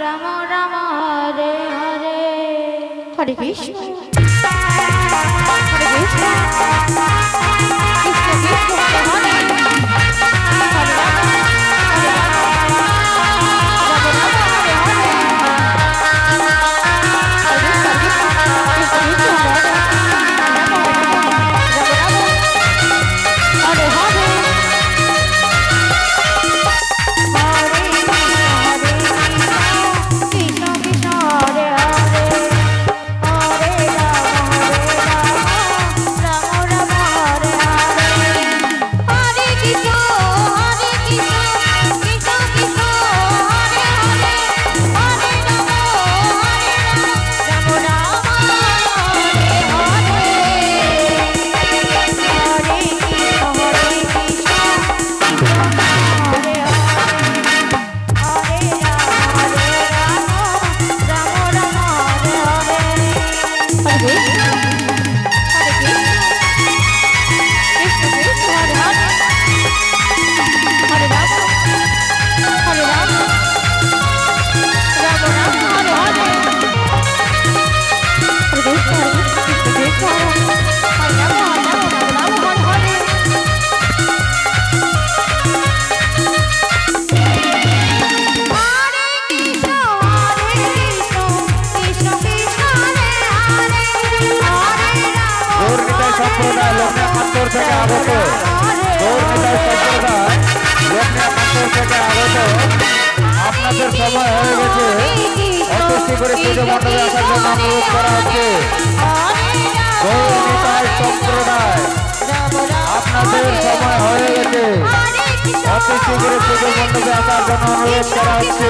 রাম রাম হরে হরে হরে কৃষ্ণ হরে কৃষ্ণ কৃষ্ণ কৃষ্ণ হরে হরে রাম হরে রাম রাম রাম হরে হরে হরে কৃষ্ণ কৃষ্ণ কৃষ্ণ হরে রাম রাম হরে হরে আপনাদের সময় হয়ে গেছে অতসী করে পুজো মণ্ডপে আসার জন্য অনুরোধ করা হচ্ছে গৌরনিতাই সম্প্রদায় আপনাদের সময় হয়ে গেছে অতসী করে পুজো মণ্ডপে আসার জন্য অনুরোধ করা হচ্ছে।